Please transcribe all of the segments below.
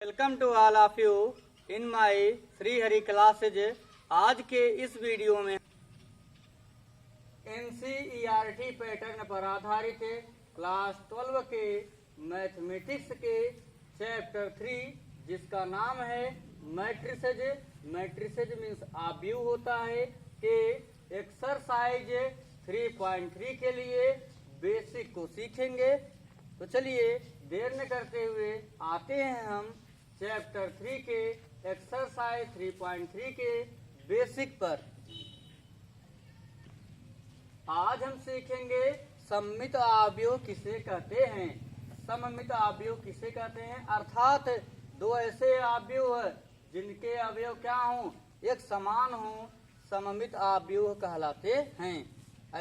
Welcome to all of you in my Shri Hari classes. आज के इस वीडियो में NCERT पैटर्न पर आधारित क्लास 12 के मैथमेटिक्स के चैप्टर 3 जिसका नाम है मैट्रिसेज। मैट्रिसेज मीन्स आव्यूह होता है कि एक्सरसाइज 3.3 के लिए बेसिक को सीखेंगे। तो चलिए देर न करते हुए आते हैं हम चैप्टर 3 के एक्सरसाइज 3.3 के बेसिक पर। आज हम सीखेंगे सममित आव्यूह किसे कहते हैं। सममित आव्यूह किसे कहते हैं अर्थात दो ऐसे आव्यूह जिनके अवयव क्या हों, एक समान हों, सममित आव्यूह कहलाते हैं।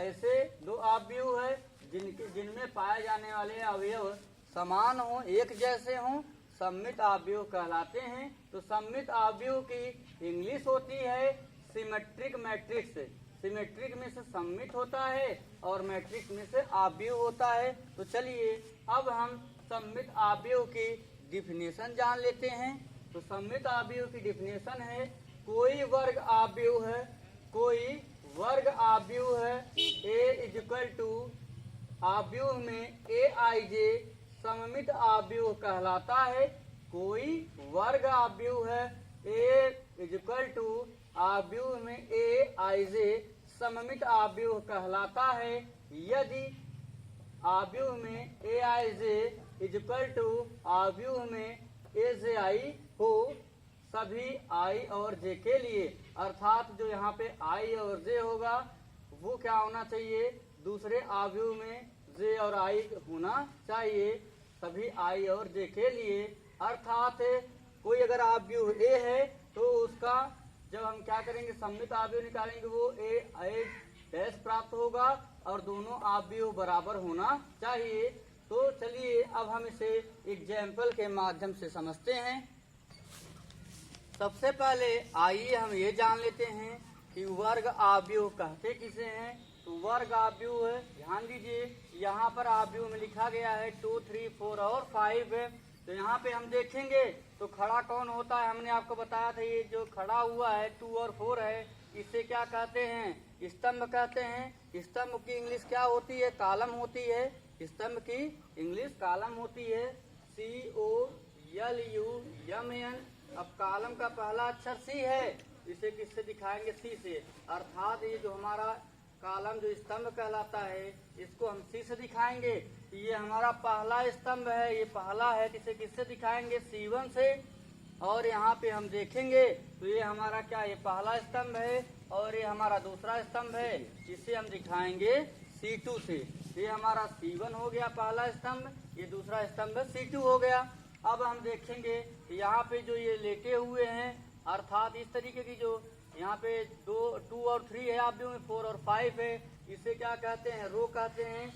ऐसे दो आव्यूह है जिनमें पाए जाने वाले अवयव समान हों, एक जैसे हों, सममित आव्यूह कहलाते हैं। तो सममित आव्यूह की इंग्लिश होती है सिमेट्रिक मैट्रिक्स। सिमेट्रिक में से सममित होता है और मैट्रिक्स में से आव्यूह होता है। तो चलिए अब हम सममित आव्यूह की डिफिनेशन जान लेते हैं। तो सममित आव्यूह की डिफिनेशन है कोई वर्ग आव्यूह है, कोई वर्ग आव्यूह है A इक्वल टू आव्यूह में Aij सममित आव्यूह कहलाता है। कोई वर्ग आव्यूह है A इक्वल टू आव्यूह में Aij सममित आव्यूह कहलाता है यदि आव्यूह में Aij इक्वल टू आव्यूह में Aj हो सभी i और j के लिए। अर्थात जो यहाँ पे i और j होगा वो क्या होना चाहिए, दूसरे आव्यूह में j और i होना चाहिए सभी i और j के लिए। अर्थात कोई अगर आव्यूह a है तो उसका जब हम क्या करेंगे सममित आव्यूह निकालेंगे वो a डैश प्राप्त होगा और दोनों आव्यूह बराबर होना चाहिए। तो चलिए अब हम इसे एग्जाम्पल के माध्यम से समझते हैं। सबसे पहले आइए हम ये जान लेते हैं कि वर्ग आव्यूह कहते किसे हैं। तो वर्ग आव्यूह ध्यान दीजिए यहाँ पर आव्यूह में लिखा गया है 2, 3, 4 और 5 है। तो यहाँ पे हम देखेंगे तो खड़ा कौन होता है, हमने आपको बताया था ये जो खड़ा हुआ है 2 और 4 है इसे क्या कहते हैं, स्तंभ कहते हैं। स्तंभ की इंग्लिश क्या होती है, कालम होती है। स्तंभ की इंग्लिश कालम होती है COLUMN। अब कालम का पहला अक्षर C है, इसे किससे दिखाएंगे, C से। अर्थात ये जो हमारा कालम जो स्तंभ कहलाता है इसको हम C से दिखाएंगे। ये हमारा पहला स्तंभ है, ये पहला है, इसे किससे दिखाएंगे, C1 से। और यहाँ पे हम देखेंगे तो ये हमारा क्या, ये पहला स्तंभ है और ये हमारा दूसरा स्तंभ है, इसे हम दिखाएंगे C2 से। ये हमारा C1 हो गया पहला स्तंभ, ये दूसरा स्तंभ C2 हो गया। अब हम देखेंगे यहाँ पे जो ये लेटे हुए हैं अर्थात इस तरीके की जो यहाँ पे 2 और 3 है आव्यूह में 4 और 5 है, इसे क्या कहते हैं, रो कहते हैं।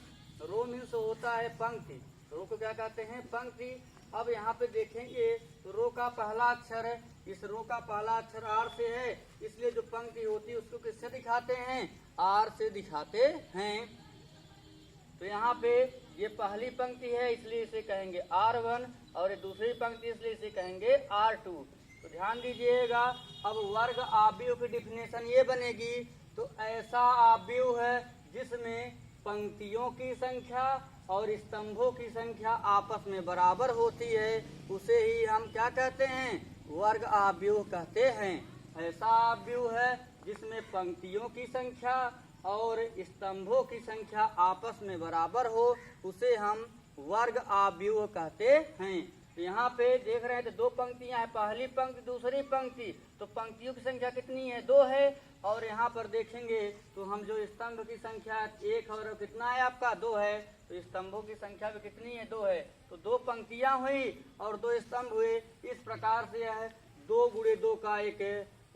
रो मीन्स होता है पंक्ति, रो को क्या कहते हैं, पंक्ति। अब यहाँ पे देखेंगे तो रो का पहला अक्षर है, इस रो का पहला अक्षर R से है, इसलिए जो पंक्ति होती है उसको किससे दिखाते हैं, R से दिखाते हैं। तो यहाँ पे ये पहली पंक्ति है इसलिए इसे कहेंगे R1 और ये दूसरी पंक्ति इसलिए इसे कहेंगे R2। तो ध्यान दीजिएगा अब वर्ग आव्यूह की डिफिनेशन ये बनेगी तो ऐसा आव्यूह है जिसमें पंक्तियों की संख्या और स्तंभों की संख्या आपस में बराबर होती है उसे ही हम क्या कहते हैं, वर्ग आव्यूह कहते हैं। ऐसा आव्यूह है जिसमें पंक्तियों की संख्या और स्तंभों की संख्या आपस में बराबर हो उसे हम वर्ग आव्यूह कहते हैं। यहाँ पे देख रहे हैं तो 2 पंक्तियां हैं, पहली पंक्ति दूसरी पंक्ति, तो पंक्तियों की संख्या कितनी है, 2 है। और यहाँ पर देखेंगे तो हम जो स्तंभ की संख्या 1 और कितना है आपका 2 है, तो स्तंभों की संख्या भी कितनी है, 2 है। तो 2 पंक्तियां हुई और 2 स्तंभ हुए। इस प्रकार से यह 2 गुणे 2 का एक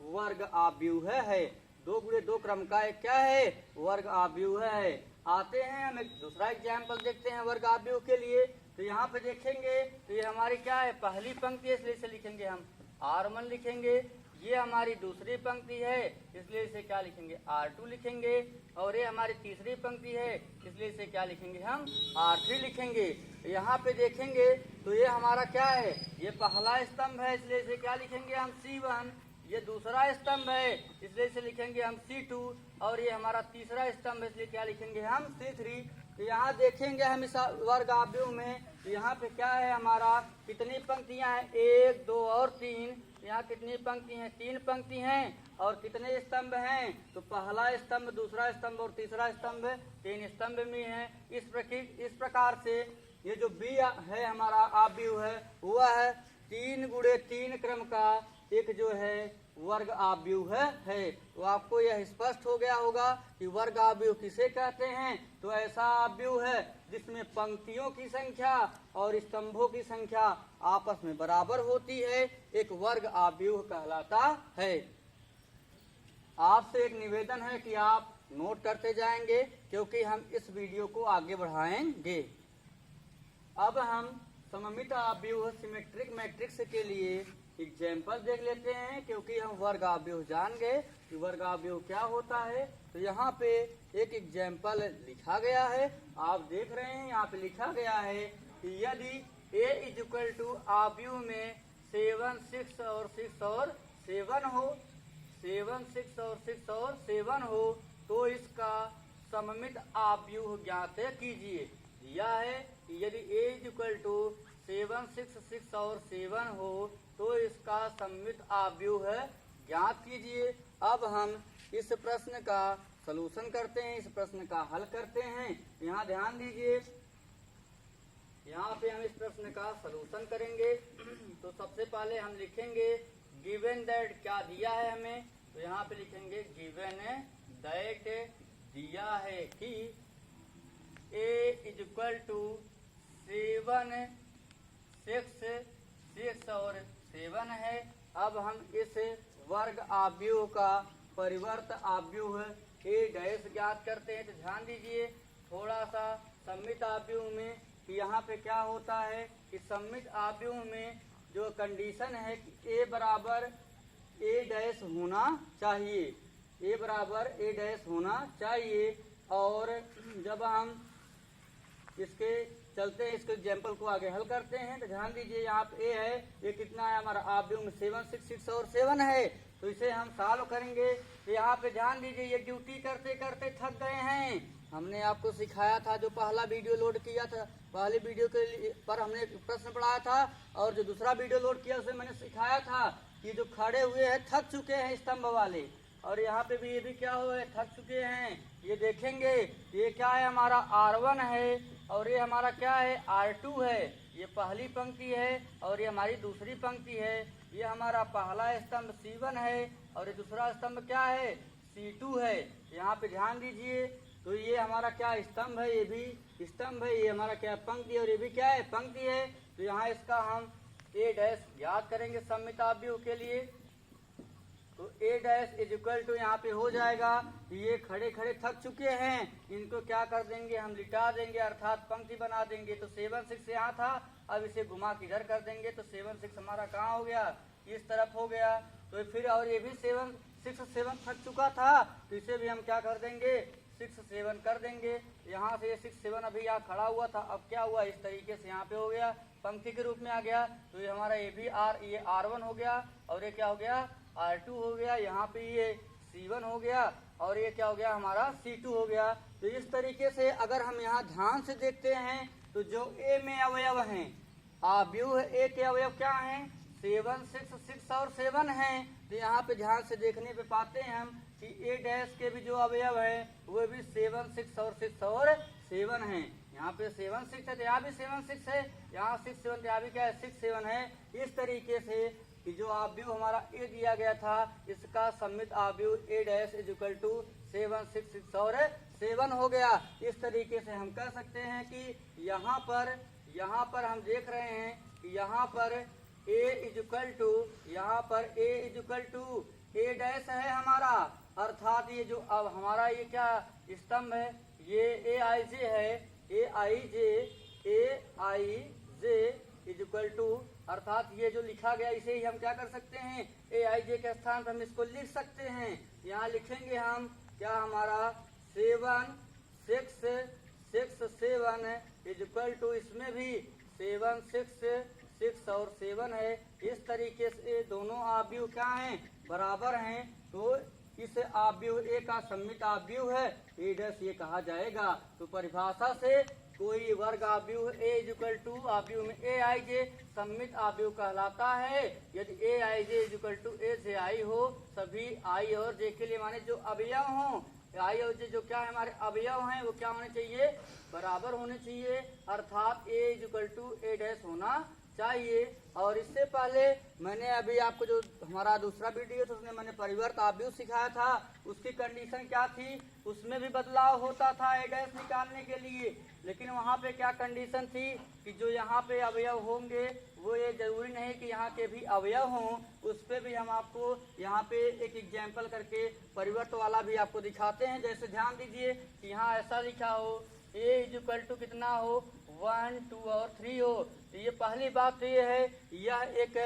वर्ग आव्यूह है। 2 गुणे 2 क्रम का एक क्या है, वर्ग आव्यूह है। आते हैं हम एक दूसरा एग्जाम्पल देखते हैं वर्ग आव्यूह के लिए। तो यहाँ पे देखेंगे तो ये हमारी क्या है, पहली पंक्ति है इसलिए इसे लिखेंगे हम R1 लिखेंगे। ये हमारी दूसरी पंक्ति है, इसलिए इसे क्या लिखेंगे, R2 लिखेंगे। और ये हमारी तीसरी पंक्ति है, इसलिए इसे क्या लिखेंगे, हम R3 लिखेंगे। यहाँ पे देखेंगे तो ये हमारा क्या है, ये पहला स्तंभ है, इसलिए इसे क्या लिखेंगे, हम C1। ये दूसरा स्तंभ है, इसलिए इसे लिखेंगे हम C2। और ये हमारा तीसरा स्तंभ है, इसलिए क्या लिखेंगे, हम C3। तो यहाँ देखेंगे हम इस वर्ग आव्यूह में, तो यहाँ पे क्या है हमारा, कितनी पंक्तियां हैं, 1 2 और 3। यहाँ कितनी पंक्ति हैं, 3 पंक्ति हैं। और कितने स्तंभ हैं, तो पहला स्तंभ, दूसरा स्तंभ और तीसरा स्तंभ 3 स्तंभ में है। इस प्रकार से ये जो बी है हमारा आव्यूह है, हुआ है 3 गुणे 3 क्रम का एक जो है वर्ग आव्यूह है। तो आपको यह स्पष्ट हो गया होगा कि वर्ग आव्यूह किसे कहते हैं। तो ऐसा आव्यूह है जिसमें पंक्तियों की संख्या और स्तंभों की संख्या आपस में बराबर होती है, एक वर्ग आव्यूह कहलाता है। आपसे एक निवेदन है कि आप नोट करते जाएंगे, क्योंकि हम इस वीडियो को आगे बढ़ाएंगे। अब हम सममित आव्यूह सिमेट्रिक मैट्रिक्स के लिए एग्जाम्पल देख लेते हैं, क्योंकि हम वर्ग आव्यूह जान गए कि वर्ग आव्यूह क्या होता है। तो यहाँ पे एक एग्जाम्पल लिखा गया है, आप देख रहे हैं, यहाँ पे लिखा गया है कि यदि A = आव्यूह में 7 6 और 6 और 7 हो, 7 6 और 6 और 7 हो, तो इसका सममित आव्यूह ज्ञात कीजिए। दिया है कि यदि A = 7 6 6 और 7 हो, तो इसका सममित आव्यूह ज्ञात कीजिए। अब हम इस प्रश्न का सलूशन करते हैं, इस प्रश्न का हल करते हैं। यहाँ ध्यान दीजिए, यहाँ पे हम इस प्रश्न का सलूशन करेंगे। तो सबसे पहले हम लिखेंगे गिवन दैट, क्या दिया है हमें, तो यहाँ पे लिखेंगे गिवन दैट दिया है कि A = 7 6 6 और 7 है। अब हम इस वर्ग आव्यूह का परिवर्त आव्यूह A' ज्ञात करते हैं। तो ध्यान दीजिए थोड़ा सा सममित आव्यूह में कि यहाँ पे क्या होता है कि सममित आव्यूह में जो कंडीशन है कि A बराबर A' होना चाहिए, A बराबर A' होना चाहिए। और जब हम इसके चलते हैं, इसके एग्जाम्पल को आगे हल करते हैं। तो ध्यान दीजिए यहाँ पे ए है, ये कितना है हमारा आव्यूह में 7 6 6 और 7 है। तो इसे हम सॉल्व करेंगे। तो यहाँ पे ध्यान दीजिए, ये ड्यूटी करते करते थक गए हैं। हमने आपको सिखाया था, जो पहला वीडियो लोड किया था, पहले वीडियो के पर हमने प्रश्न पढ़ाया था, और जो दूसरा वीडियो लोड किया उसमें मैंने सिखाया था कि जो खड़े हुए हैं थक चुके हैं स्तंभ वाले। और यहाँ पे भी ये भी क्या हुआ है, थक चुके हैं। ये देखेंगे ये क्या है हमारा R1 है, और ये हमारा क्या है R2 है। ये पहली पंक्ति है और ये हमारी दूसरी पंक्ति है। ये हमारा पहला स्तंभ C1 है और ये दूसरा स्तंभ क्या है, C2 है। यहाँ पे ध्यान दीजिए, तो ये हमारा क्या स्तंभ है, ये भी स्तंभ है, ये हमारा क्या पंक्ति है और ये भी क्या है, पंक्ति है। तो यहाँ इसका हम A' याद करेंगे सममित आव्यूह के लिए। तो A' यहाँ पे हो जाएगा, ये खड़े खड़े थक चुके हैं, इनको क्या कर देंगे, हम लिटा देंगे, अर्थात पंक्ति बना देंगे। तो 7 6 यहाँ था, अब इसे घुमा किधर कर देंगे, तो 7 6 हमारा कहाँ हो गया, इस तरफ हो गया। तो फिर और ये भी 7 6 7 थक चुका था, तो इसे भी हम क्या कर देंगे, 6 7 कर देंगे। यहाँ से ये 6 7 अभी यहाँ खड़ा हुआ था, अब क्या हुआ, इस तरीके से यहाँ पे हो गया, पंक्ति के रूप में आ गया। तो ये हमारा ये भी ये R1 हो गया और ये क्या हो गया, R2 हो गया। यहाँ पे ये C1 हो गया और ये क्या हो गया, हमारा C2 हो गया। तो इस तरीके से अगर हम यहाँ ध्यान से देखते हैं, तो जो A में अवयव हैं, आव्यूह A के अवयव क्या हैं, 7 6 6 और 7 हैं। तो यहाँ पे ध्यान से देखने पे पाते हैं हम कि A' के भी जो अवयव है वो भी 7 6 और 6 और 7 हैं। यहाँ पे 7 6 है, तो यहाँ भी 7 6 है, यहाँ 6 7, यहाँ भी क्या है, 6 7 है। इस तरीके से कि जो आव्यूह हमारा A दिया गया था, इसका सममित आव्यूह A' = 7 6 6 और 7 हो गया। इस तरीके से हम कह सकते हैं कि यहाँ पर हम देख रहे हैं कि यहाँ पर A' है हमारा, अर्थात ये जो अब हमारा ये क्या स्तंभ है, ये AIJ है, AIJ = अर्थात ये जो लिखा गया इसे ही हम क्या कर सकते हैं, AIJ के स्थान पर हम इसको लिख सकते हैं। यहाँ लिखेंगे हम क्या, हमारा 7 6 6 7 इज इक्वल टू, इसमें भी 7 6 6 और 7 है। इस तरीके से दोनों आव्यूह क्या हैं, बराबर हैं। तो इस आव्यूह ए का सम्मित आव्यूह है ए डैश, ये कहा जाएगा। तो परिभाषा से कोई वर्ग आव्यूह ए इज इक्वल टू आव्यूह में AIJ सम्मित आव्यूह कहलाता है। यदि AIJ is equal to A से I हो, सभी I और J के लिए माने जो अवयव हों, I और J जो क्या है हमारे अवयव हैं, वो क्या होने चाहिए, बराबर होने चाहिए। अर्थात A is equal to A dash होना चाहिए। और इससे पहले मैंने अभी आपको जो हमारा दूसरा वीडियो था उसमें मैंने परिवर्त आव्यूह सिखाया था, उसकी कंडीशन क्या थी, उसमें भी बदलाव होता था A डैश निकालने के लिए। लेकिन वहाँ पे क्या कंडीशन थी कि जो यहाँ पे अवयव होंगे वो ये जरूरी नहीं कि यहाँ के भी अवयव हों, उस पर भी हम आपको यहाँ पे एक एग्जाम्पल करके परिवर्त वाला भी आपको दिखाते हैं। जैसे ध्यान दीजिए कि यहाँ ऐसा लिखा हो A इज इक्वल टू कितना हो, 1 2 और 3 हो। तो ये पहली बात तो ये है, यह एक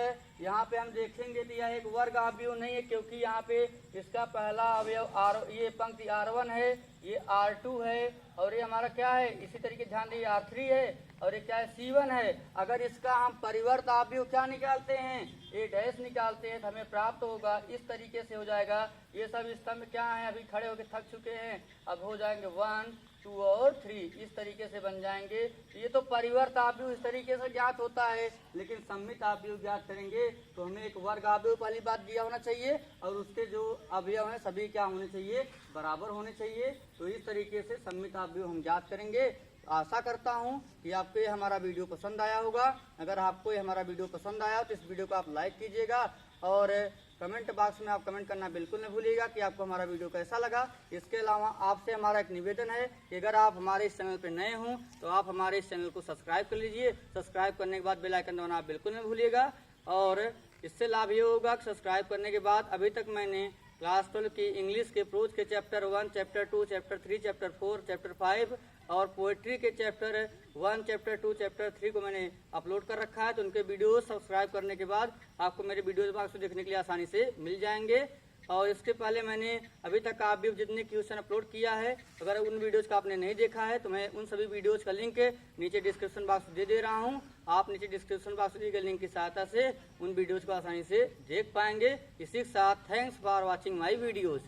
यहाँ पे हम देखेंगे तो यह एक वर्ग आव्यूह नहीं है, क्योंकि यहाँ पे इसका पहला अवयव ये पंक्ति R1 है, ये R2 है और ये हमारा क्या है, इसी तरीके ध्यान दीजिए R3 है और ये क्या है, C1 है। अगर इसका हम परिवर्त आव्यूह क्या निकालते हैं, A डैश निकालते हैं, तो हमें प्राप्त होगा इस तरीके से हो जाएगा। ये सब स्तंभ क्या है, अभी खड़े होकर थक चुके हैं, अब हो जाएंगे 1 2 और 3, इस तरीके से बन जाएंगे। ये तो परिवर्त आव्यूह इस तरीके से ज्ञात होता है, लेकिन सम्मित आव्यूह ज्ञात करेंगे तो हमें एक वर्ग आव्यूह पहली बात दिया होना चाहिए और उसके जो अवयव हैं सभी क्या होने चाहिए, बराबर होने चाहिए। तो इस तरीके से सम्मित आव्यूह हम ज्ञात करेंगे। आशा करता हूँ कि आपको ये हमारा वीडियो पसंद आया होगा। अगर आपको ये हमारा वीडियो पसंद आया तो इस वीडियो को आप लाइक कीजिएगा और कमेंट बॉक्स में आप कमेंट करना बिल्कुल न भूलिएगा कि आपको हमारा वीडियो कैसा लगा। इसके अलावा आपसे हमारा एक निवेदन है कि अगर आप हमारे इस चैनल पर नए हों तो आप हमारे इस चैनल को सब्सक्राइब कर लीजिए। सब्सक्राइब करने के बाद बेल आइकन दबाना आप बिल्कुल न भूलिएगा। और इससे लाभ ये होगा कि सब्सक्राइब करने के बाद अभी तक मैंने क्लास 12 की इंग्लिश के प्रोज के chapter 1, chapter 2, chapter 3, chapter 4, chapter 5 और पोएट्री के चैप्टर 1, चैप्टर 2, चैप्टर 3 को मैंने अपलोड कर रखा है। तो उनके वीडियो सब्सक्राइब करने के बाद आपको मेरे वीडियोज बॉक्स को देखने के लिए आसानी से मिल जाएंगे। और इसके पहले मैंने अभी तक आप भी जितने क्वेश्चन अपलोड किया है, अगर उन वीडियोज़ का आपने नहीं देखा है तो मैं उन सभी वीडियोज़ का लिंक नीचे डिस्क्रिप्शन बॉक्स दे रहा हूं। आप नीचे डिस्क्रिप्शन बॉक्स दिए गए लिंक की सहायता से उन वीडियोज़ को आसानी से देख पाएंगे। इसी के साथ thanks for watching my videos.